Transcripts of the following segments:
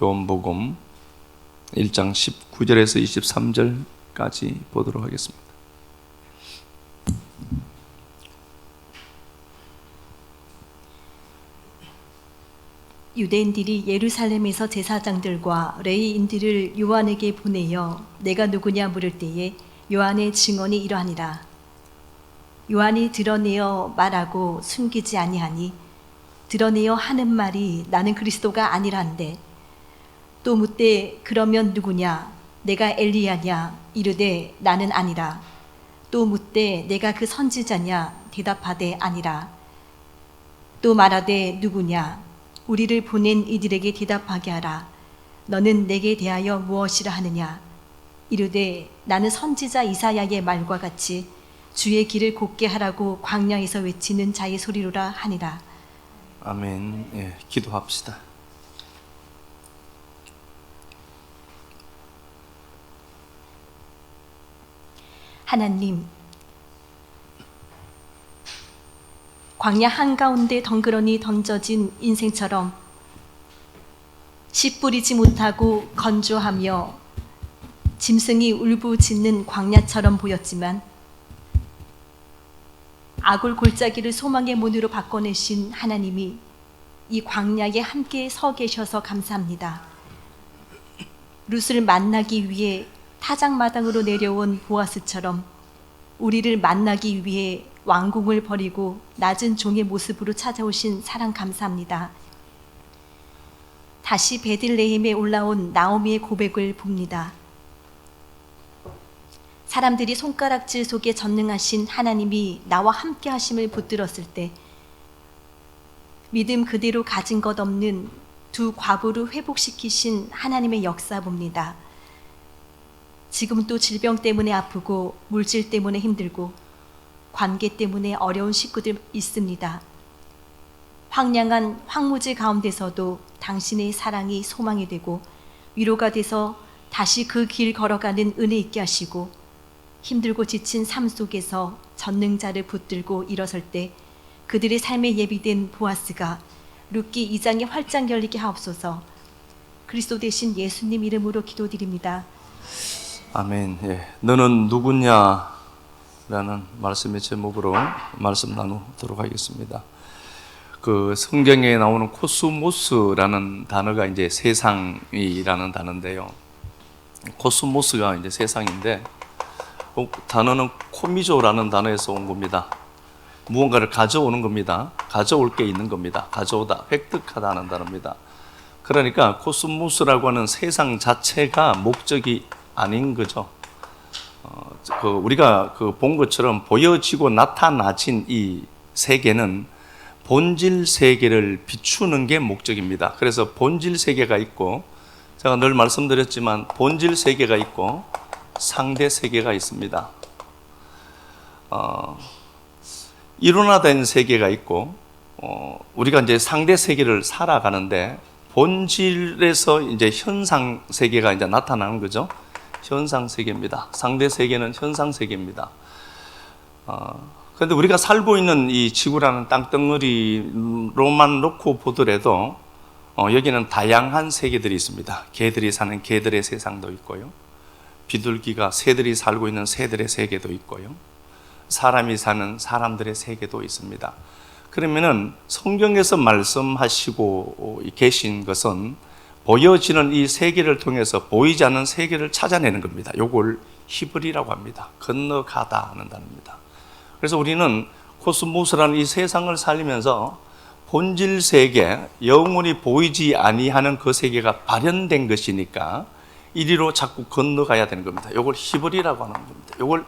요한복음 1장 19절에서 23절까지 보도록 하겠습니다. 유대인들이 예루살렘에서 제사장들과 레위인들을 요한에게 보내어 내가 누구냐 물을 때에 요한의 증언이 이러하니라. 요한이 드러내어 말하고 숨기지 아니하니 드러내어 하는 말이 나는 그리스도가 아니란데, 또 묻되 그러면 누구냐? 내가 엘리야냐? 이르되 나는 아니라. 또 묻되 내가 그 선지자냐? 대답하되 아니라. 또 말하되 누구냐? 우리를 보낸 이들에게 대답하게 하라. 너는 내게 대하여 무엇이라 하느냐? 이르되 나는 선지자 이사야의 말과 같이 주의 길을 곧게 하라고 광야에서 외치는 자의 소리로라 하니라. 아멘. 예, 기도합시다. 하나님, 광야 한가운데 덩그러니 던져진 인생처럼 씨 뿌리지 못하고 건조하며 짐승이 울부짖는 광야처럼 보였지만 아굴 골짜기를 소망의 문으로 바꿔내신 하나님이 이 광야에 함께 서 계셔서 감사합니다. 룻을 만나기 위해 타작마당으로 내려온 보아스처럼 우리를 만나기 위해 왕궁을 버리고 낮은 종의 모습으로 찾아오신 사랑 감사합니다. 다시 베들레헴에 올라온 나오미의 고백을 봅니다. 사람들이 손가락질 속에 전능하신 하나님이 나와 함께 하심을 붙들었을 때 믿음 그대로 가진 것 없는 두 과부를 회복시키신 하나님의 역사 봅니다. 지금 또 질병 때문에 아프고 물질 때문에 힘들고 관계 때문에 어려운 식구들 있습니다. 황량한 황무지 가운데서도 당신의 사랑이 소망이 되고 위로가 돼서 다시 그 길 걸어가는 은혜 있게 하시고, 힘들고 지친 삶 속에서 전능자를 붙들고 일어설 때 그들의 삶에 예비된 보아스가 룻기 2장에 활짝 열리게 하옵소서. 그리스도 대신 예수님 이름으로 기도드립니다. 아멘. 예, 너는 누구냐? 라는 말씀의 제목으로 말씀 나누도록 하겠습니다. 그 성경에 나오는 코스모스라는 단어가 이제 세상이라는 단어인데요. 코스모스가 이제 세상인데, 단어는 코미조라는 단어에서 온 겁니다. 무언가를 가져오는 겁니다. 가져올 게 있는 겁니다. 가져오다, 획득하다는 단어입니다. 그러니까 코스모스라고 하는 세상 자체가 목적이 아닌 거죠. 우리가 본 것처럼 보여지고 나타나진 이 세계는 본질 세계를 비추는 게 목적입니다. 그래서 본질 세계가 있고, 제가 늘 말씀드렸지만 본질 세계가 있고 상대 세계가 있습니다. 일원화된 세계가 있고, 우리가 이제 상대 세계를 살아가는데 본질에서 이제 현상 세계가 이제 나타나는 거죠. 현상 세계입니다. 상대 세계는 현상 세계입니다. 그런데 우리가 살고 있는 이 지구라는 땅덩어리로만 놓고 보더라도 여기는 다양한 세계들이 있습니다. 개들이 사는 개들의 세상도 있고요. 비둘기가 새들이 살고 있는 새들의 세계도 있고요. 사람이 사는 사람들의 세계도 있습니다. 그러면은 성경에서 말씀하시고 계신 것은 보여지는 이 세계를 통해서 보이지 않는 세계를 찾아내는 겁니다. 이걸 히브리라고 합니다. 건너가다 하는 단어입니다. 그래서 우리는 코스모스라는 이 세상을 살리면서 본질 세계, 영원히 보이지 아니하는 그 세계가 발현된 것이니까 이리로 자꾸 건너가야 되는 겁니다. 이걸 히브리라고 하는 겁니다. 이걸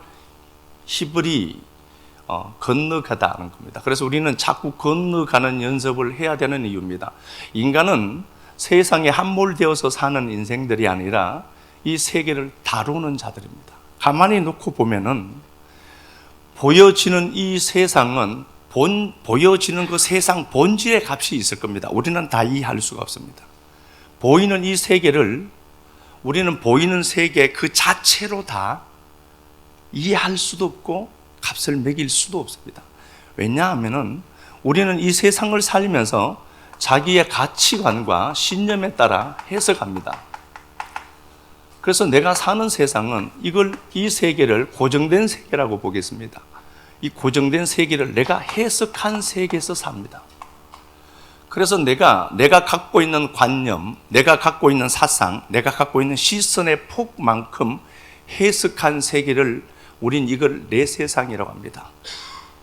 히브리, 건너가다 하는 겁니다. 그래서 우리는 자꾸 건너가는 연습을 해야 되는 이유입니다. 인간은 세상에 함몰되어서 사는 인생들이 아니라 이 세계를 다루는 자들입니다. 가만히 놓고 보면은 보여지는 이 세상은 보여지는 그 세상 본질의 값이 있을 겁니다. 우리는 다 이해할 수가 없습니다. 보이는 이 세계를 우리는 보이는 세계 그 자체로 다 이해할 수도 없고 값을 매길 수도 없습니다. 왜냐하면은 우리는 이 세상을 살면서 자기의 가치관과 신념에 따라 해석합니다. 그래서 내가 사는 세상은 이 세계를 고정된 세계라고 보겠습니다. 이 고정된 세계를 내가 해석한 세계에서 삽니다. 그래서 내가 갖고 있는 관념, 내가 갖고 있는 사상, 내가 갖고 있는 시선의 폭만큼 해석한 세계를 우린 이걸 내 세상이라고 합니다.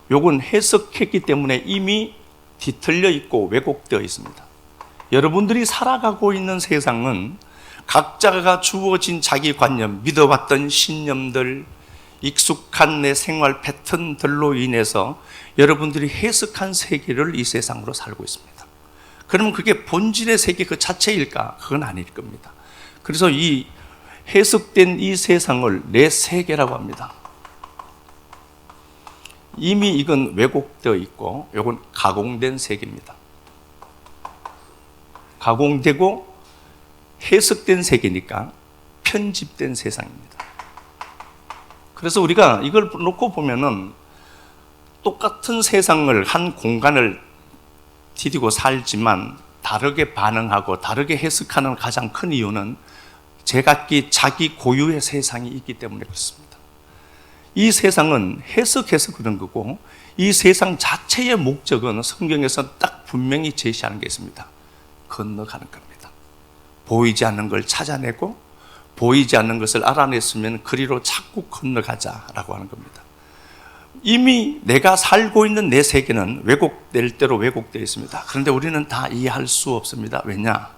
요건 해석했기 때문에 이미 뒤틀려 있고 왜곡되어 있습니다. 여러분들이 살아가고 있는 세상은 각자가 주어진 자기 관념, 믿어왔던 신념들, 익숙한 내 생활 패턴들로 인해서 여러분들이 해석한 세계를 이 세상으로 살고 있습니다. 그러면 그게 본질의 세계 그 자체일까? 그건 아닐 겁니다. 그래서 이 해석된 이 세상을 내 세계라고 합니다. 이미 이건 왜곡되어 있고 이건 가공된 세계입니다. 가공되고 해석된 세계니까 편집된 세상입니다. 그래서 우리가 이걸 놓고 보면은 똑같은 세상을 한 공간을 디디고 살지만 다르게 반응하고 다르게 해석하는 가장 큰 이유는 제각기 자기 고유의 세상이 있기 때문에 그렇습니다. 이 세상은 해석해서 그런 거고 이 세상 자체의 목적은 성경에서 딱 분명히 제시하는 게 있습니다. 건너가는 겁니다. 보이지 않는 걸 찾아내고 보이지 않는 것을 알아냈으면 그리로 자꾸 건너가자라고 하는 겁니다. 이미 내가 살고 있는 내 세계는 왜곡될 대로 왜곡되어 있습니다. 그런데 우리는 다 이해할 수 없습니다. 왜냐?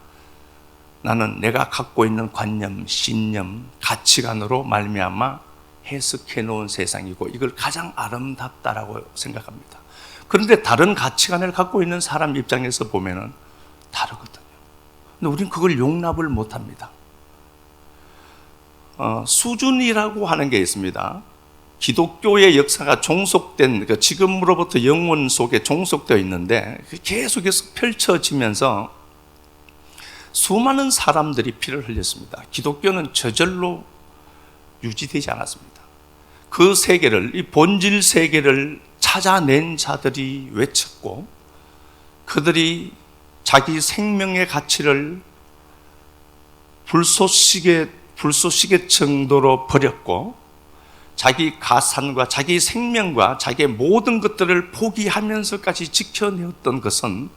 나는 내가 갖고 있는 관념, 신념, 가치관으로 말미암아 해석해 놓은 세상이고 이걸 가장 아름답다라고 생각합니다. 그런데 다른 가치관을 갖고 있는 사람 입장에서 보면은 다르거든요. 근데 우리는 그걸 용납을 못합니다. 수준이라고 하는 게 있습니다. 기독교의 역사가 종속된, 지금으로부터 영원 속에 종속되어 있는데 계속해서 펼쳐지면서 수많은 사람들이 피를 흘렸습니다. 기독교는 저절로 유지되지 않았습니다. 그 세계를, 이 본질 세계를 찾아낸 자들이 외쳤고 그들이 자기 생명의 가치를 불쏘시개 정도로 버렸고 자기 가산과 자기 생명과 자기의 모든 것들을 포기하면서까지 지켜내었던 것은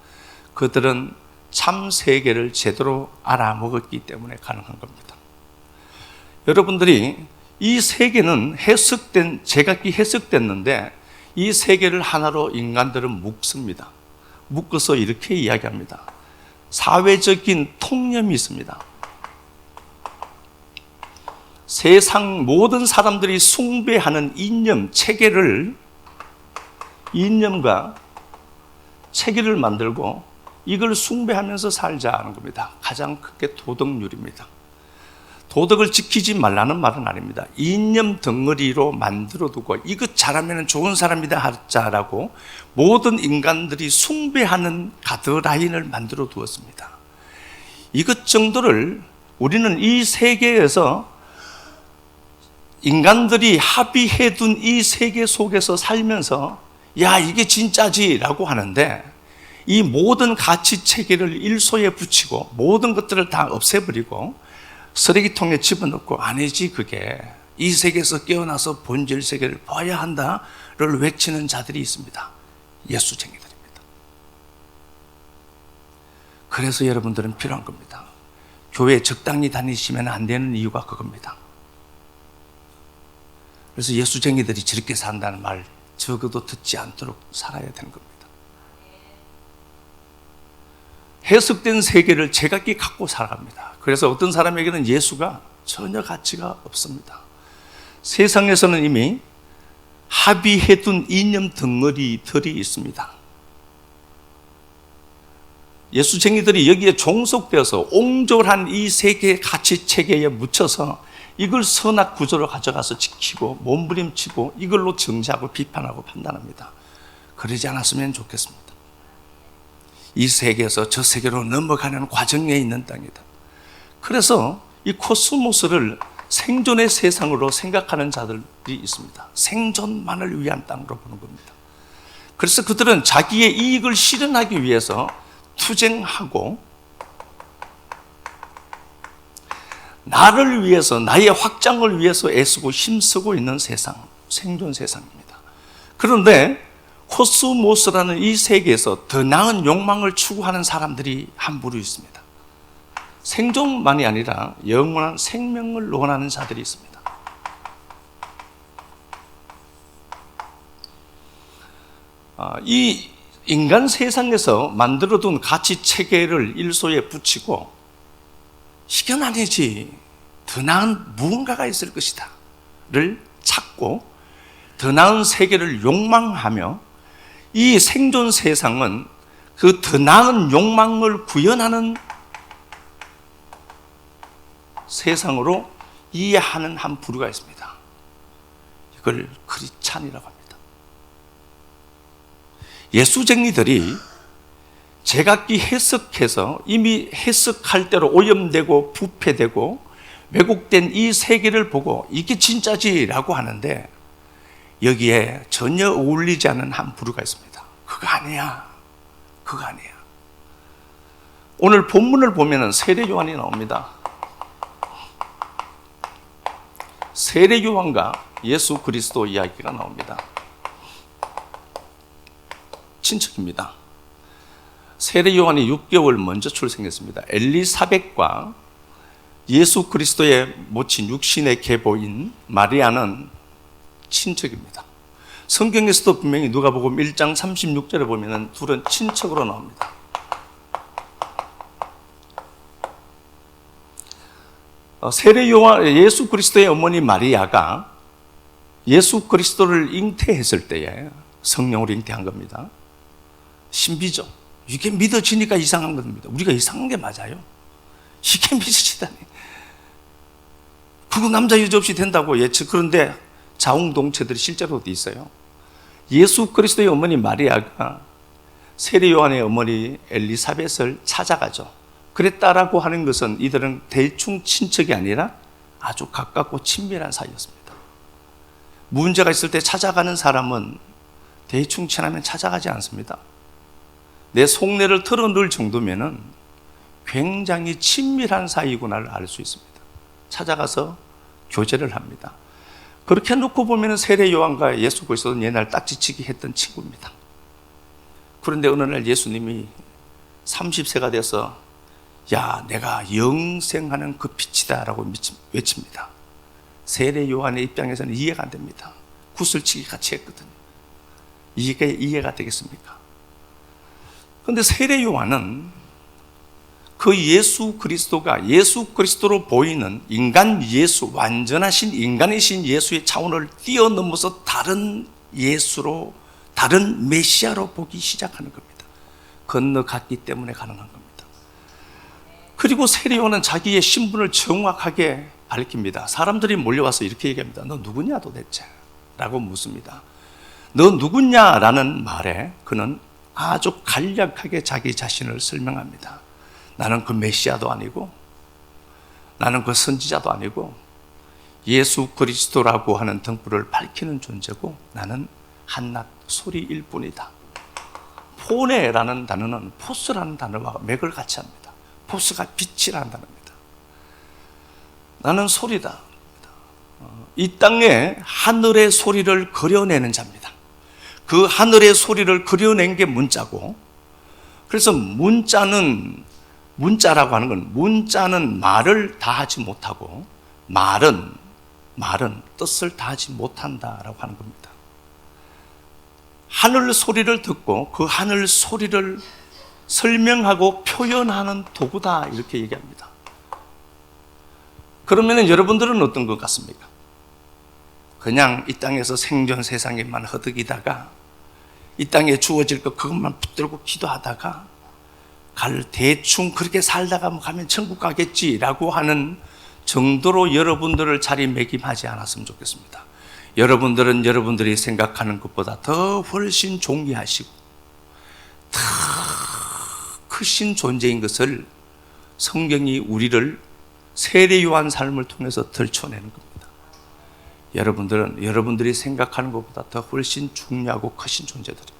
그들은 참 세계를 제대로 알아먹었기 때문에 가능한 겁니다. 여러분들이 이 세계는 제각기 해석됐는데 이 세계를 하나로 인간들은 묶습니다. 묶어서 이렇게 이야기합니다. 사회적인 통념이 있습니다. 세상 모든 사람들이 숭배하는 이념과 체계를 만들고 이걸 숭배하면서 살자는 겁니다. 가장 크게 도덕률입니다. 도덕을 지키지 말라는 말은 아닙니다. 이념 덩어리로 만들어두고 이것 잘하면 좋은 사람이다 하자라고 모든 인간들이 숭배하는 가드라인을 만들어 두었습니다. 이것 정도를 우리는 이 세계에서 인간들이 합의해둔 이 세계 속에서 살면서 야 이게 진짜지 라고 하는데 이 모든 가치 체계를 일소에 붙이고 모든 것들을 다 없애버리고 쓰레기통에 집어넣고 아니지 그게 이 세계에서 깨어나서 본질 세계를 봐야 한다를 외치는 자들이 있습니다. 예수쟁이들입니다. 그래서 여러분들은 필요한 겁니다. 교회에 적당히 다니시면 안 되는 이유가 그겁니다. 그래서 예수쟁이들이 저렇게 산다는 말 적어도 듣지 않도록 살아야 되는 겁니다. 해석된 세계를 제각기 갖고 살아갑니다. 그래서 어떤 사람에게는 예수가 전혀 가치가 없습니다. 세상에서는 이미 합의해둔 이념 덩어리들이 있습니다. 예수쟁이들이 여기에 종속되어서 옹졸한 이 세계 가치 체계에 묻혀서 이걸 선악 구조로 가져가서 지키고 몸부림치고 이걸로 정죄하고 비판하고 판단합니다. 그러지 않았으면 좋겠습니다. 이 세계에서 저 세계로 넘어가는 과정에 있는 땅이다. 그래서 이 코스모스를 생존의 세상으로 생각하는 자들이 있습니다. 생존만을 위한 땅으로 보는 겁니다. 그래서 그들은 자기의 이익을 실현하기 위해서 투쟁하고 나를 위해서, 나의 확장을 위해서 애쓰고 힘쓰고 있는 세상, 생존 세상입니다. 그런데 코스모스라는 이 세계에서 더 나은 욕망을 추구하는 사람들이 한 부류 있습니다. 생존만이 아니라 영원한 생명을 원하는 자들이 있습니다. 이 인간 세상에서 만들어둔 가치 체계를 일소에 붙이고 이건 아니지, 더 나은 무언가가 있을 것이다 를 찾고 더 나은 세계를 욕망하며, 이 생존 세상은 그 더 나은 욕망을 구현하는 세상으로 이해하는 한 부류가 있습니다. 이걸 크리스찬이라고 합니다. 예수쟁이들이 제각기 해석해서 이미 해석할 대로 오염되고 부패되고 왜곡된 이 세계를 보고 이게 진짜지라고 하는데, 여기에 전혀 어울리지 않는 한 부류가 있습니다. 그거 아니야, 그거 아니야. 오늘 본문을 보면 세례 요한이 나옵니다. 세례 요한과 예수 그리스도 이야기가 나옵니다. 친척입니다. 세례 요한이 6개월 먼저 출생했습니다. 엘리사벳과 예수 그리스도의 모친 육신의 계보인 마리아는 친척입니다. 성경에서도 분명히 누가복음 1장 36절에 보면 둘은 친척으로 나옵니다. 세례 요한, 예수 그리스도의 어머니 마리아가 예수 그리스도를 잉태했을 때에 성령으로 잉태한 겁니다. 신비죠. 이게 믿어지니까 이상한 겁니다. 우리가 이상한 게 맞아요. 이게 믿어지다니. 그거 남자 여자 없이 된다고 예측. 그런데 자웅동체들이 실제로도 있어요. 예수 그리스도의 어머니 마리아가 세례 요한의 어머니 엘리사벳을 찾아가죠. 그랬다라고 하는 것은 이들은 대충 친척이 아니라 아주 가깝고 친밀한 사이였습니다. 문제가 있을 때 찾아가는 사람은 대충 친하면 찾아가지 않습니다. 내 속내를 털어놓을 정도면은 굉장히 친밀한 사이구나를 알 수 있습니다. 찾아가서 교제를 합니다. 그렇게 놓고 보면 세례 요한과 예수 그리스도는 옛날 딱지치기 했던 친구입니다. 그런데 어느 날 예수님이 30세가 돼서 야, 내가 영생하는 그 빛이다 라고 외칩니다. 세례 요한의 입장에서는 이해가 안 됩니다. 구슬치기 같이 했거든요. 이게 이해가 되겠습니까? 그런데 세례 요한은 그 예수 그리스도가 예수 그리스도로 보이는 인간 예수, 완전하신 인간이신 예수의 차원을 뛰어넘어서 다른 예수로, 다른 메시아로 보기 시작하는 겁니다. 건너갔기 때문에 가능한 겁니다. 그리고 세례 요한은 자기의 신분을 정확하게 밝힙니다. 사람들이 몰려와서 이렇게 얘기합니다. 너 누구냐 도대체? 라고 묻습니다. 너 누구냐라는 말에 그는 아주 간략하게 자기 자신을 설명합니다. 나는 그 메시아도 아니고 나는 그 선지자도 아니고 예수 그리스도라고 하는 등불을 밝히는 존재고 나는 한낱 소리일 뿐이다. 포네라는 단어는 포스라는 단어와 맥을 같이 합니다. 포스가 빛이라는 단어입니다. 나는 소리다. 이 땅에 하늘의 소리를 그려내는 자입니다. 그 하늘의 소리를 그려낸 게 문자고, 그래서 문자라고 하는 건, 문자는 말을 다하지 못하고 말은 뜻을 다하지 못한다라고 하는 겁니다. 하늘 소리를 듣고 그 하늘 소리를 설명하고 표현하는 도구다, 이렇게 얘기합니다. 그러면 여러분들은 어떤 것 같습니까? 그냥 이 땅에서 생존 세상에만 허덕이다가 이 땅에 주어질 것 그것만 붙들고 기도하다가 대충 그렇게 살다가 가면 천국 가겠지라고 하는 정도로 여러분들을 자리매김하지 않았으면 좋겠습니다. 여러분들은 여러분들이 생각하는 것보다 더 훨씬 존귀하시고 더 크신 존재인 것을 성경이 우리를 세례 요한 삶을 통해서 들춰내는 겁니다. 여러분들은 여러분들이 생각하는 것보다 더 훨씬 중요하고 크신 존재들입니다.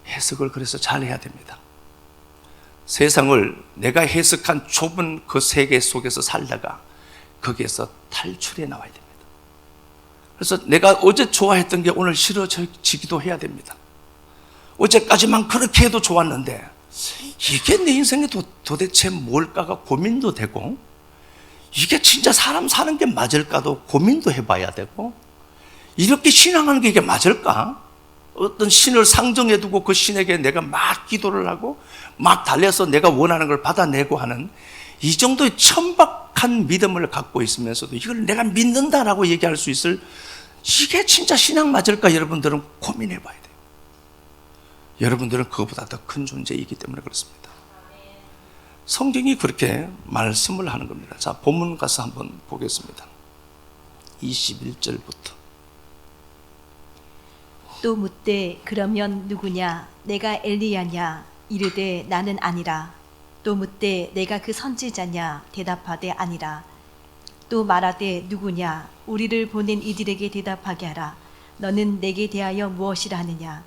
해석을 그래서 잘 해야 됩니다. 세상을 내가 해석한 좁은 그 세계 속에서 살다가 거기에서 탈출해 나와야 됩니다. 그래서 내가 어제 좋아했던 게 오늘 싫어지기도 해야 됩니다. 어제까지만 그렇게 해도 좋았는데 이게 내 인생에 도대체 뭘까가 고민도 되고, 이게 진짜 사람 사는 게 맞을까도 고민도 해봐야 되고, 이렇게 신앙하는 게 이게 맞을까? 어떤 신을 상정해 두고 그 신에게 내가 막 기도를 하고 막 달려서 내가 원하는 걸 받아내고 하는 이 정도의 천박한 믿음을 갖고 있으면서도 이걸 내가 믿는다라고 얘기할 수 있을, 이게 진짜 신앙 맞을까? 여러분들은 고민해 봐야 돼요. 여러분들은 그것보다 더 큰 존재이기 때문에 그렇습니다. 성경이 그렇게 말씀을 하는 겁니다. 자, 본문 가서 한번 보겠습니다. 21절부터. 또 묻되 그러면 누구냐? 내가 엘리야냐? 이르되 나는 아니라. 또 묻되 내가 그 선지자냐? 대답하되 아니라. 또 말하되 누구냐? 우리를 보낸 이들에게 대답하게 하라. 너는 내게 대하여 무엇이라 하느냐?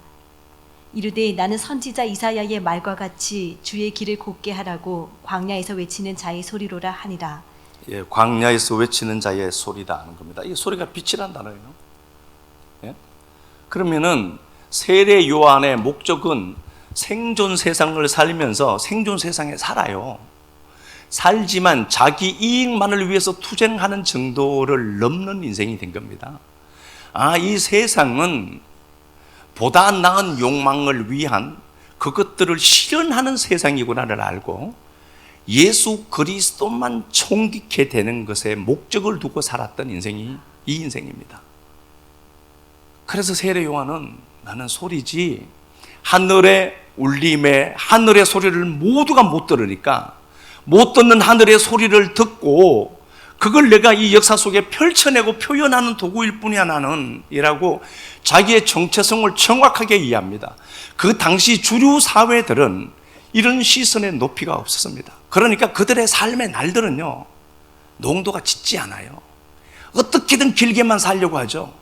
이르되 나는 선지자 이사야의 말과 같이 주의 길을 곧게 하라고 광야에서 외치는 자의 소리로라 하니라. 예, 광야에서 외치는 자의 소리다 하는 겁니다. 이 소리가 빛이란 단어예요. 예? 그러면은 세례 요한의 목적은 생존 세상을 살면서 생존 세상에 살아요. 살지만 자기 이익만을 위해서 투쟁하는 정도를 넘는 인생이 된 겁니다. 아, 이 세상은 보다 나은 욕망을 위한 그것들을 실현하는 세상이구나를 알고 예수 그리스도만 존귀케 되는 것에 목적을 두고 살았던 인생이 이 인생입니다. 그래서 세례 요한은 나는 소리지, 하늘의 울림에 하늘의 소리를 모두가 못 들으니까 못 듣는 하늘의 소리를 듣고 그걸 내가 이 역사 속에 펼쳐내고 표현하는 도구일 뿐이야 나는 이라고 자기의 정체성을 정확하게 이해합니다. 그 당시 주류 사회들은 이런 시선의 높이가 없었습니다. 그러니까 그들의 삶의 날들은요, 농도가 짙지 않아요. 어떻게든 길게만 살려고 하죠.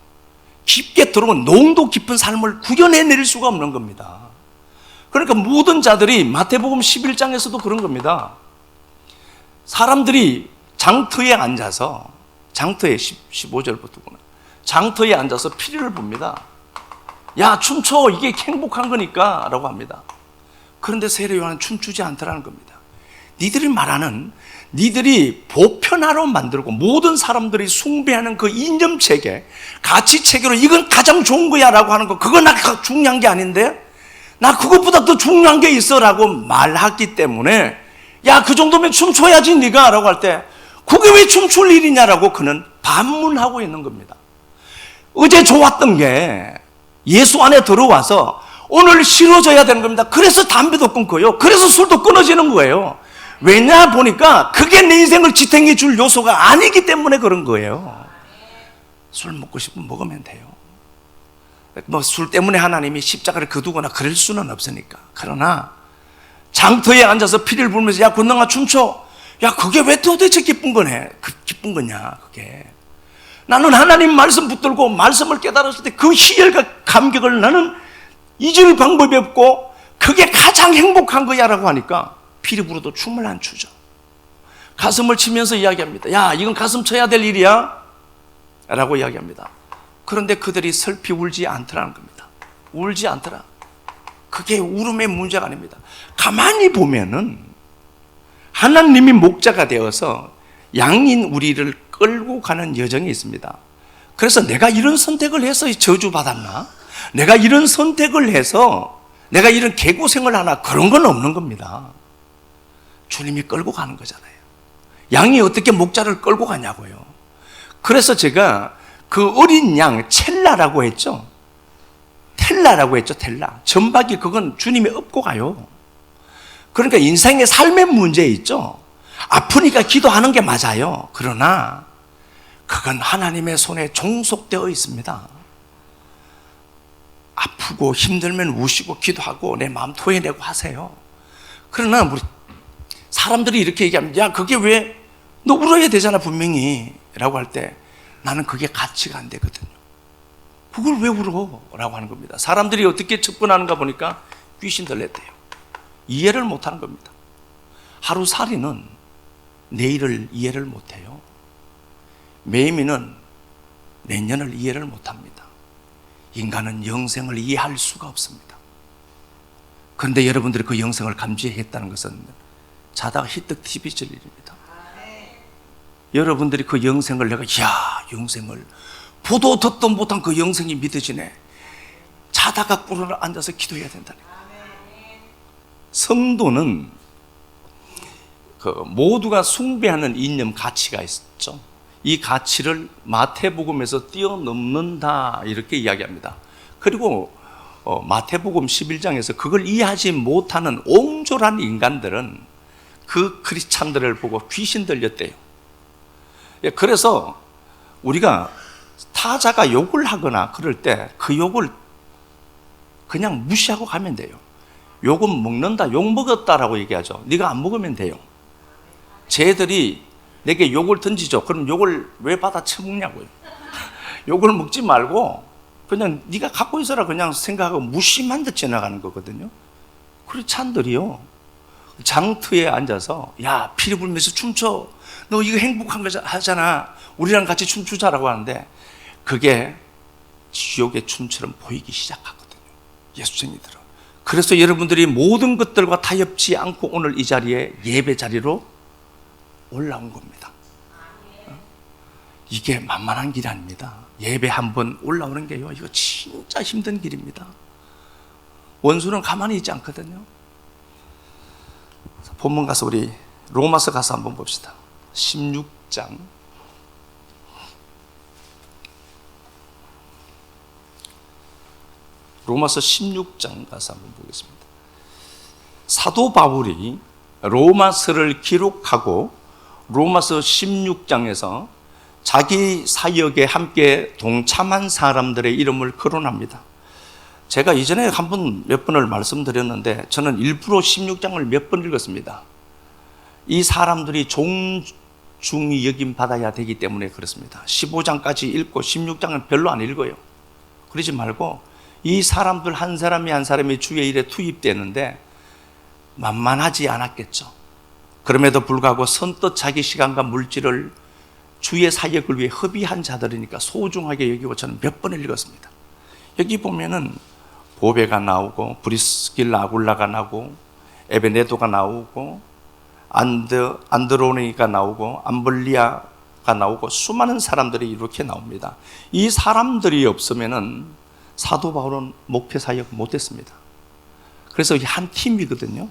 깊게 들어온 농도 깊은 삶을 구현해낼 수가 없는 겁니다. 그러니까 모든 자들이 마태복음 11장에서도 그런 겁니다. 사람들이 장터에 앉아서, 장터에 15절부터구나. 장터에 앉아서 피리를 봅니다. 야, 춤춰. 이게 행복한 거니까 라고 합니다. 그런데 세례 요한은 춤추지 않더라는 겁니다. 니들이 말하는, 니들이 보편화로 만들고 모든 사람들이 숭배하는 그 이념체계, 가치체계로 이건 가장 좋은 거야 라고 하는 거, 그건 나 중요한 게 아닌데 나 그것보다 더 중요한 게 있어 라고 말하기 때문에, 야, 그 정도면 춤춰야지 네가 라고 할 때 그게 왜 춤출 일이냐라고 그는 반문하고 있는 겁니다. 어제 좋았던 게 예수 안에 들어와서 오늘 싫어져야 되는 겁니다. 그래서 담배도 끊고요. 그래서 술도 끊어지는 거예요. 왜냐 보니까 그게 내 인생을 지탱해 줄 요소가 아니기 때문에 그런 거예요. 술 먹고 싶으면 먹으면 돼요. 뭐 술 때문에 하나님이 십자가를 거두거나 그럴 수는 없으니까. 그러나 장터에 앉아서 피를 불면서 야, 권능아 춤춰. 야, 그게 왜 도대체 기쁜 거네? 기쁜 거냐, 그게. 나는 하나님 말씀 붙들고 말씀을 깨달았을 때 그 희열과 감격을 나는 잊을 방법이 없고 그게 가장 행복한 거야 라고 하니까 피리 불어도 춤을 안 추죠. 가슴을 치면서 이야기합니다. 야, 이건 가슴 쳐야 될 일이야 라고 이야기합니다. 그런데 그들이 슬피 울지 않더라는 겁니다. 울지 않더라. 그게 울음의 문제가 아닙니다. 가만히 보면은 하나님이 목자가 되어서 양인 우리를 끌고 가는 여정이 있습니다. 그래서 내가 이런 선택을 해서 저주받았나? 내가 이런 선택을 해서 내가 이런 개고생을 하나? 그런 건 없는 겁니다. 주님이 끌고 가는 거잖아요. 양이 어떻게 목자를 끌고 가냐고요. 그래서 제가 그 어린 양 첼라라고 했죠. 텔라라고 했죠. 텔라. 전박이 그건 주님이 업고 가요. 그러니까 인생의 삶의 문제 있죠. 아프니까 기도하는 게 맞아요. 그러나 그건 하나님의 손에 종속되어 있습니다. 아프고 힘들면 우시고 기도하고 내 마음 토해내고 하세요. 그러나 우리 사람들이 이렇게 얘기합니다. 야, 그게 왜 너 울어야 되잖아 분명히 라고 할 때 나는 그게 가치가 안 되거든요. 그걸 왜 울어? 라고 하는 겁니다. 사람들이 어떻게 접근하는가 보니까 귀신 들렸대요. 이해를 못하는 겁니다. 하루살이는 내일을 이해를 못해요. 매미는 내년을 이해를 못합니다. 인간은 영생을 이해할 수가 없습니다. 그런데 여러분들이 그 영생을 감지했다는 것은 자다가 희뜩 TV 질 일입니다. 여러분들이 그 영생을 내가 영생을 보도 듣도 못한 그 영생이 믿어지네. 자다가 꿇어 앉아서 기도해야 된다니까. 성도는 모두가 숭배하는 이념 가치가 있죠. 이 가치를 마태복음에서 뛰어넘는다 이렇게 이야기합니다. 그리고 마태복음 11장에서 그걸 이해하지 못하는 옹졸한 인간들은 그 크리스찬들을 보고 귀신 들렸대요. 그래서 우리가 타자가 욕을 하거나 그럴 때 그 욕을 그냥 무시하고 가면 돼요. 욕은 먹는다, 욕 먹었다라고 얘기하죠. 네가 안 먹으면 돼요. 쟤들이 내게 욕을 던지죠. 그럼 욕을 왜 받아 처먹냐고요. 욕을 먹지 말고 그냥 네가 갖고 있어라 그냥 생각하고 무심한 듯 지나가는 거거든요. 크리스찬들이요, 장터에 앉아서 야 피리 불면서 춤춰, 너 이거 행복한 거 하잖아, 우리랑 같이 춤추자라고 하는데 그게 지옥의 춤처럼 보이기 시작하거든요, 예수쟁이들은. 그래서 여러분들이 모든 것들과 타협지 않고 오늘 이 자리에 예배 자리로 올라온 겁니다. 이게 만만한 길이 아닙니다. 예배 한번 올라오는 게요, 이거 진짜 힘든 길입니다. 원수는 가만히 있지 않거든요. 본문 가서 우리 로마서 가서 한번 봅시다. 16장. 로마서 16장 가서 한번 보겠습니다. 사도 바울이 로마서를 기록하고 로마서 16장에서 자기 사역에 함께 동참한 사람들의 이름을 거론합니다. 제가 이전에 몇 번을 말씀드렸는데 저는 일부러 16장을 몇 번 읽었습니다. 이 사람들이 존중이 여김 받아야 되기 때문에 그렇습니다. 15장까지 읽고 16장은 별로 안 읽어요. 그러지 말고 이 사람들 한 사람이 한 사람이 주의 일에 투입되는데 만만하지 않았겠죠. 그럼에도 불구하고 선뜻 자기 시간과 물질을 주의 사역을 위해 허비한 자들이니까 소중하게 여기고 저는 몇 번을 읽었습니다. 여기 보면은 보베가 나오고 브리스길라 아굴라가 나오고 에베네도가 나오고 안드로니가 나오고 암블리아가 나오고 수많은 사람들이 이렇게 나옵니다. 이 사람들이 없으면은 사도 바울은 목회 사역 못했습니다. 그래서 이게 한 팀이거든요.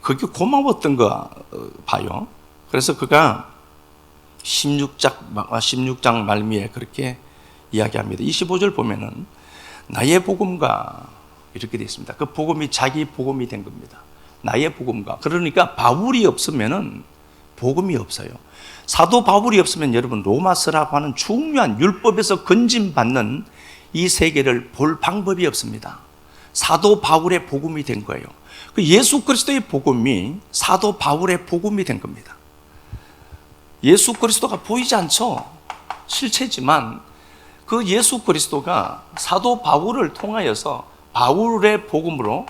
그게 고마웠던 거 봐요. 그래서 그가 16장 말미에 그렇게 이야기합니다. 25절 보면은 나의 복음과 이렇게 되어 있습니다. 그 복음이 자기 복음이 된 겁니다. 나의 복음과. 그러니까 바울이 없으면은 복음이 없어요. 사도 바울이 없으면 여러분 로마서라고 하는 중요한 율법에서 건진받는 이 세계를 볼 방법이 없습니다. 사도 바울의 복음이 된 거예요. 그 예수 그리스도의 복음이 사도 바울의 복음이 된 겁니다. 예수 그리스도가 보이지 않죠. 실체지만 그 예수 그리스도가 사도 바울을 통하여서 바울의 복음으로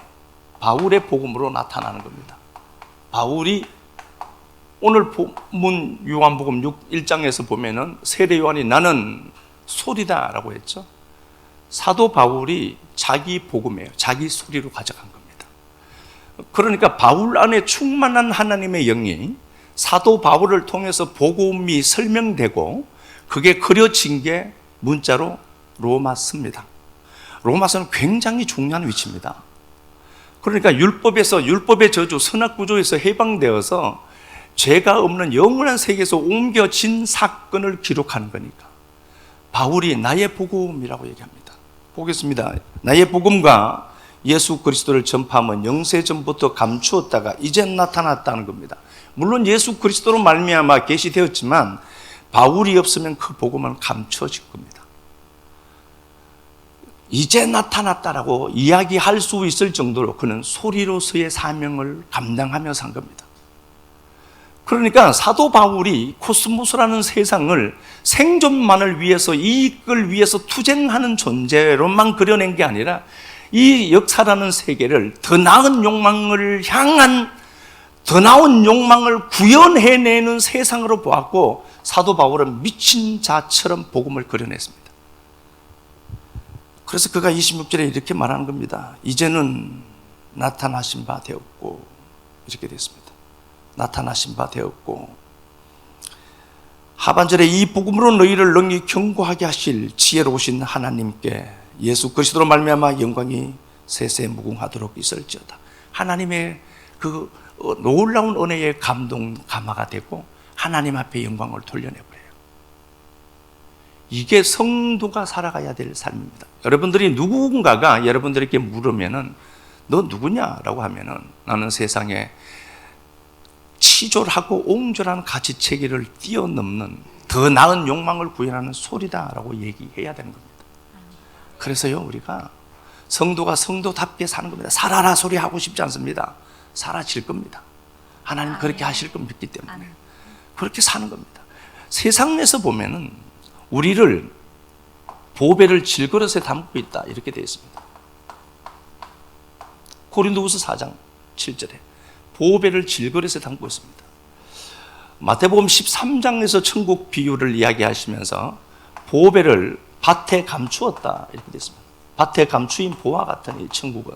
나타나는 겁니다. 바울이 오늘 본문 요한복음 1장에서 보면은 세례 요한이 나는 소리다라고 했죠. 사도 바울이 자기 복음이에요. 자기 소리로 가져간 겁니다. 그러니까 바울 안에 충만한 하나님의 영이 사도 바울을 통해서 복음이 설명되고 그게 그려진 게 문자로 로마서입니다. 로마서는 굉장히 중요한 위치입니다. 그러니까 율법의 저주, 선악구조에서 해방되어서 죄가 없는 영원한 세계에서 옮겨진 사건을 기록하는 거니까 바울이 나의 복음이라고 얘기합니다. 보겠습니다. 나의 복음과 예수 그리스도를 전파하면 영세전부터 감추었다가 이제 나타났다는 겁니다. 물론 예수 그리스도로 말미암아 계시되었지만 바울이 없으면 그 복음은 감추어질 겁니다. 이제 나타났다라고 이야기할 수 있을 정도로 그는 소리로서의 사명을 감당하며 산 겁니다. 그러니까 사도 바울이 코스모스라는 세상을 생존만을 위해서 이익을 위해서 투쟁하는 존재로만 그려낸 게 아니라 이 역사라는 세계를 더 나은 욕망을 향한 더 나은 욕망을 구현해내는 세상으로 보았고, 사도 바울은 미친 자처럼 복음을 그려냈습니다. 그래서 그가 26절에 이렇게 말하는 겁니다. 이제는 나타나신 바 되었고, 이렇게 됐습니다. 나타나신 바 되었고, 하반절에 이 복음으로 너희를 능히 경고하게 하실 지혜로우신 하나님께 예수 그리스도로 말미암아 영광이 세세무궁하도록 있을지어다. 하나님의 그 놀라운 은혜의 감화가 되고 하나님 앞에 영광을 돌려내버려요. 이게 성도가 살아가야 될 삶입니다. 여러분들이 누군가가 여러분들에게 물으면은 너 누구냐라고 하면은 나는 세상에 치졸하고 옹졸한 가치체계를 뛰어넘는 더 나은 욕망을 구현하는 소리다라고 얘기해야 되는 겁니다. 그래서요, 우리가 성도가 성도답게 사는 겁니다. 살아라 소리 하고 싶지 않습니다. 사라질 겁니다. 하나님 그렇게 하실 걸 믿기 때문에 그렇게 사는 겁니다. 세상에서 보면은 우리를 보배를 질그릇에 담고 있다 이렇게 되어 있습니다. 고린도후서 4장 7절에 보배를 질그릇에 담고 있습니다. 마태복음 13장에서 천국 비유를 이야기하시면서 보배를 밭에 감추었다 이렇게 되어 있습니다. 밭에 감추인 보화 같은 이 천국은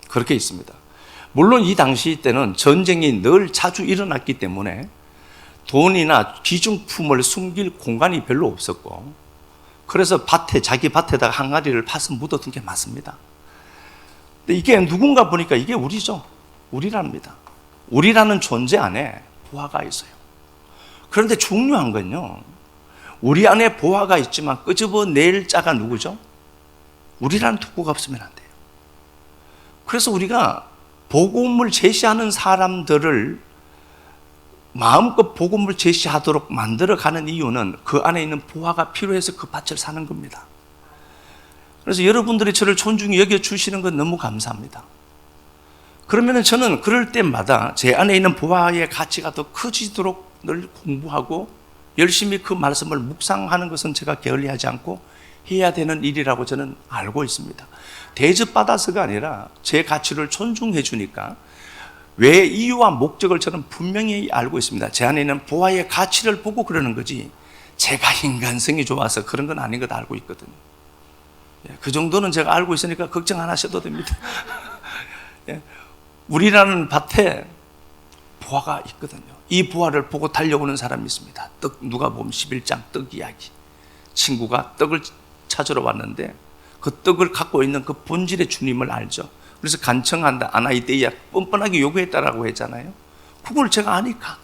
그렇게 있습니다. 물론 이 당시 때는 전쟁이 늘 자주 일어났기 때문에 돈이나 귀중품을 숨길 공간이 별로 없었고, 그래서 자기 밭에다가 항아리를 파서 묻어둔 게 맞습니다. 근데 이게 누군가 보니까 이게 우리죠. 우리랍니다. 우리라는 존재 안에 보화가 있어요. 그런데 중요한 건요, 우리 안에 보화가 있지만 끄집어낼 자가 누구죠? 우리라는 도구가 없으면 안 돼요. 그래서 우리가 복음을 제시하는 사람들을 마음껏 복음을 제시하도록 만들어가는 이유는 그 안에 있는 보화가 필요해서 그 밭을 사는 겁니다. 그래서 여러분들이 저를 존중히 여겨주시는 건 너무 감사합니다. 그러면 저는 그럴 때마다 제 안에 있는 보화의 가치가 더 커지도록 늘 공부하고 열심히 그 말씀을 묵상하는 것은 제가 게을리하지 않고 해야 되는 일이라고 저는 알고 있습니다. 대접받아서가 아니라 제 가치를 존중해 주니까 왜 이유와 목적을 저는 분명히 알고 있습니다. 제 안에 있는 보화의 가치를 보고 그러는 거지 제가 인간성이 좋아서 그런 건 아닌 걸 알고 있거든요. 그 정도는 제가 알고 있으니까 걱정 안 하셔도 됩니다. 우리라는 밭에 보화가 있거든요. 이 보화를 보고 달려오는 사람이 있습니다. 누가복음 11장 떡 이야기. 친구가 떡을 찾으러 왔는데 그 떡을 갖고 있는 그 본질의 주님을 알죠. 그래서 간청한다, 아나이데이아, 뻔뻔하게 요구했다라고 했잖아요. 그걸 제가 아니까.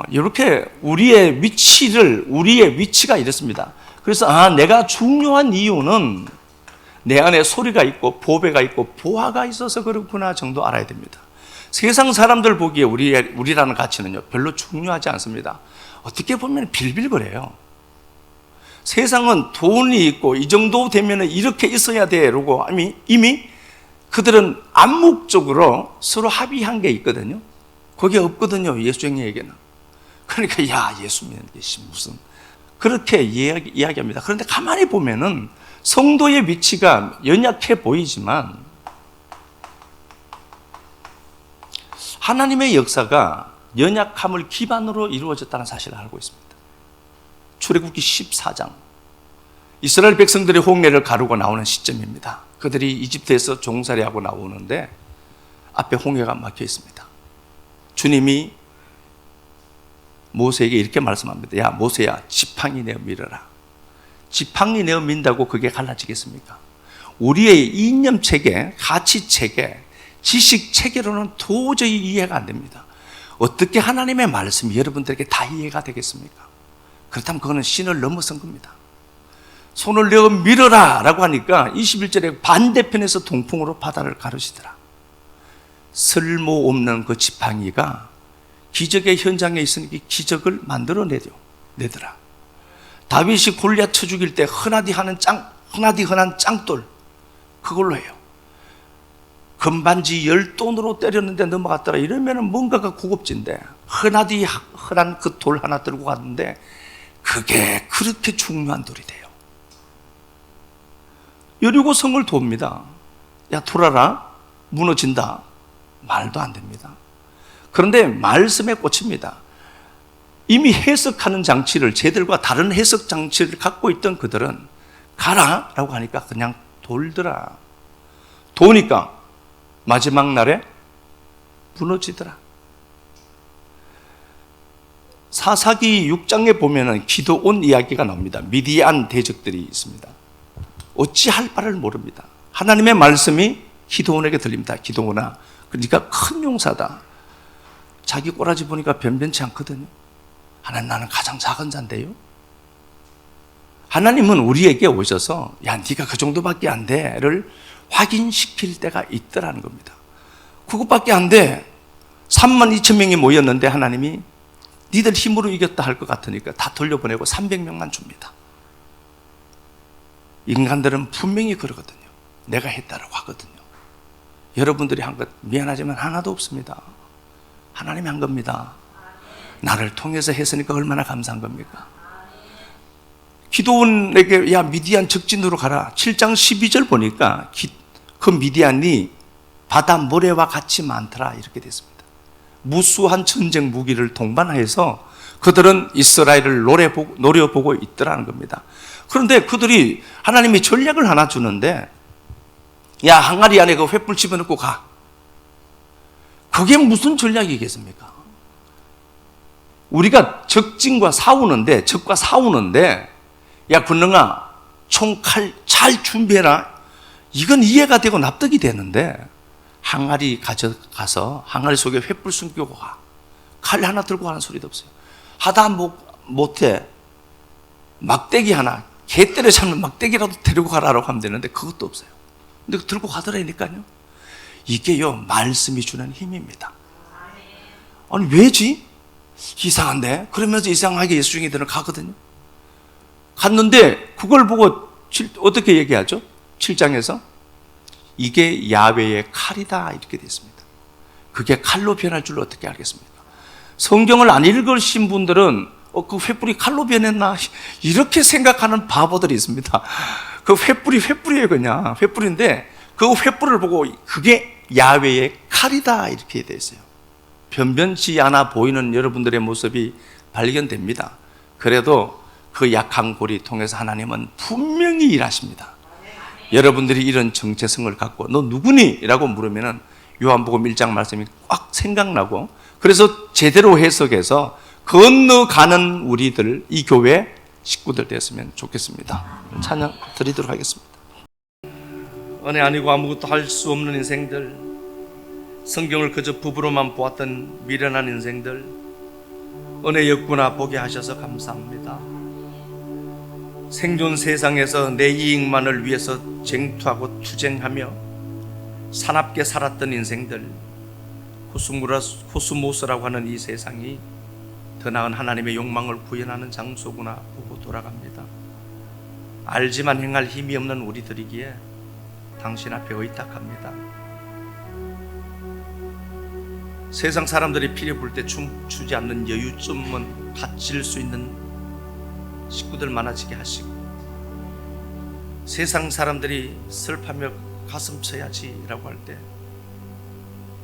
이렇게 우리의 위치가 이렇습니다. 그래서 내가 중요한 이유는 내 안에 소리가 있고 보배가 있고 보화가 있어서 그렇구나 정도 알아야 됩니다. 세상 사람들 보기에 우리라는 가치는요 별로 중요하지 않습니다. 어떻게 보면 빌빌거려요. 세상은 돈이 있고 이 정도 되면 이렇게 있어야 돼 라고 이미 그들은 암묵적으로 서로 합의한 게 있거든요. 그게 없거든요, 예수쟁이에게는. 그러니까 예수 믿는 게 무슨 그렇게 이야기합니다. 그런데 가만히 보면은 성도의 위치가 연약해 보이지만 하나님의 역사가 연약함을 기반으로 이루어졌다는 사실을 알고 있습니다. 출애굽기 14장, 이스라엘 백성들이 홍해를 가르고 나오는 시점입니다. 그들이 이집트에서 종살이하고 나오는데 앞에 홍해가 막혀 있습니다. 주님이 모세에게 이렇게 말씀합니다. 야 모세야, 지팡이 내어 밀어라. 지팡이 내어 민다고 그게 갈라지겠습니까? 우리의 이념체계, 가치체계, 지식체계로는 도저히 이해가 안 됩니다. 어떻게 하나님의 말씀이 여러분들에게 다 이해가 되겠습니까? 그렇다면 그거는 신을 넘어선 겁니다. 손을 내어 밀어라 라고 하니까 21절에 반대편에서 동풍으로 바다를 가르시더라. 쓸모없는 그 지팡이가 기적의 현장에 있으니까 기적을 만들어내더라. 다윗이 골리앗 쳐 죽일 때 흔하디 흔한 짱돌 그걸로 해요. 금반지 10돈으로 때렸는데 넘어갔더라. 이러면 뭔가가 고급진데 흔하디 흔한 그 돌 하나 들고 갔는데 그게 그렇게 중요한 돌이 돼요. 여리고 성을 돕니다. 야 돌아라. 무너진다. 말도 안 됩니다. 그런데 말씀에 꽂힙니다. 이미 해석하는 장치를, 쟤들과 다른 해석 장치를 갖고 있던 그들은 가라 라고 하니까 그냥 돌더라. 도니까 마지막 날에 무너지더라. 사사기 6장에 보면은 기드온 이야기가 나옵니다. 미디안 대적들이 있습니다. 어찌할 바를 모릅니다. 하나님의 말씀이 기드온에게 들립니다. 기드온아, 그러니까 큰 용사다. 자기 꼬라지 보니까 변변치 않거든요. 하나님, 나는 가장 작은 자인데요. 하나님은 우리에게 오셔서 야, 네가 그 정도밖에 안 돼를 확인시킬 때가 있더라는 겁니다. 그것밖에 안 돼. 32,000명이 모였는데 하나님이 니들 힘으로 이겼다 할 것 같으니까 다 돌려보내고 300명만 줍니다. 인간들은 분명히 그러거든요. 내가 했다라고 하거든요. 여러분들이 한 것 미안하지만 하나도 없습니다. 하나님이 한 겁니다. 나를 통해서 했으니까 얼마나 감사한 겁니까? 기드온에게 야, 미디안 적진으로 가라. 7장 12절 보니까 그 미디안이 바다 모래와 같이 많더라 이렇게 됐습니다. 무수한 전쟁 무기를 동반해서 그들은 이스라엘을 노려보고 있더라는 겁니다. 그런데 그들이 하나님이 전략을 하나 주는데 야, 항아리 안에 그 횃불 집어넣고 가. 그게 무슨 전략이겠습니까? 우리가 적과 싸우는데 야, 군능아, 총, 칼 잘 준비해라. 이건 이해가 되고 납득이 되는데 항아리 가져가서 항아리 속에 횃불 숨기고 가. 칼 하나 들고 가는 소리도 없어요. 하다 못해 막대기 하나, 개 때려 잡는 막대기라도 데리고 가라라고 하면 되는데 그것도 없어요. 근데 들고 가더라니까요. 이게요, 말씀이 주는 힘입니다. 아니, 왜지? 이상한데? 그러면서 이상하게 예수쟁이들은 가거든요. 갔는데 그걸 보고 어떻게 얘기하죠? 7장에서 이게 야훼의 칼이다 이렇게 됐습니다. 그게 칼로 변할 줄 어떻게 알겠습니까? 성경을 안 읽으신 분들은 그 횃불이 칼로 변했나 이렇게 생각하는 바보들이 있습니다. 그 횃불이에요. 그냥 횃불인데 그 횃불을 보고 그게 야훼의 칼이다 이렇게 되어 있어요. 변변치 않아 보이는 여러분들의 모습이 발견됩니다. 그래도 그 약한 고리 통해서 하나님은 분명히 일하십니다. 여러분들이 이런 정체성을 갖고 너 누구니? 라고 물으면 요한복음 1장 말씀이 꽉 생각나고 그래서 제대로 해석해서 건너가는 우리들, 이 교회 식구들 되었으면 좋겠습니다. 찬양 드리도록 하겠습니다. 은혜 아니고 아무것도 할 수 없는 인생들, 성경을 그저 부부로만 보았던 미련한 인생들, 은혜였구나 보게 하셔서 감사합니다. 생존 세상에서 내 이익만을 위해서 쟁투하고 투쟁하며 사납게 살았던 인생들, 코스모스라고 하는 이 세상이 더 나은 하나님의 욕망을 구현하는 장소구나 보고 돌아갑니다. 알지만 행할 힘이 없는 우리들이기에 당신 앞에 의탁합니다. 세상 사람들이 피리 불 때 춤추지 않는 여유쯤은 가질 수 있는 식구들 많아지게 하시고, 세상 사람들이 슬퍼하며 가슴 쳐야지 라고 할 때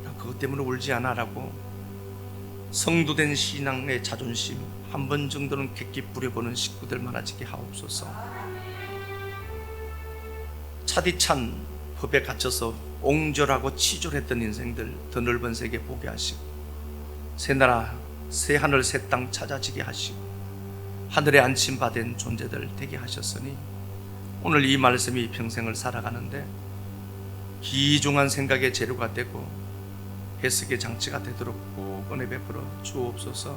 나 그것 때문에 울지 않아 라고 성도된 신앙의 자존심 한 번 정도는 객기 부려보는 식구들 많아지게 하옵소서. 차디찬 법에 갇혀서 옹졸하고 치졸했던 인생들 더 넓은 세계 보게 하시고, 새나라 새하늘 새 땅 찾아지게 하시고, 하늘에 안침받은 존재들 되게 하셨으니 오늘 이 말씀이 평생을 살아가는데 기중한 생각의 재료가 되고 해석의 장치가 되도록 꼭 은혜 베풀어 주옵소서.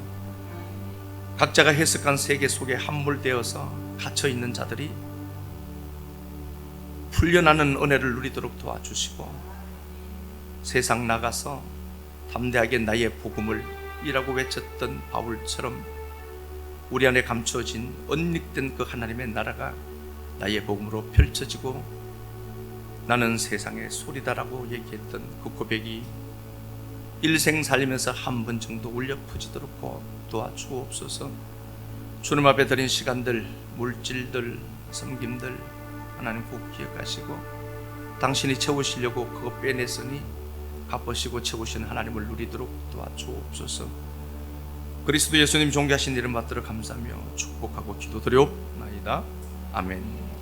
각자가 해석한 세계 속에 함몰되어서 갇혀있는 자들이 풀려나는 은혜를 누리도록 도와주시고, 세상 나가서 담대하게 나의 복음을 이라고 외쳤던 바울처럼 우리 안에 감추어진 언닉된 그 하나님의 나라가 나의 복음으로 펼쳐지고 나는 세상의 소리다라고 얘기했던 그 고백이 일생 살면서 한 번 정도 울려 퍼지도록 도와주옵소서. 주님 앞에 드린 시간들, 물질들, 섬김들 하나님 꼭 기억하시고 당신이 채우시려고 그거 빼냈으니 갚으시고 채우시는 하나님을 누리도록 도와주옵소서. 그리스도 예수님 존귀하신 이름 받들어 감사하며 축복하고 기도드리옵나이다. 아멘.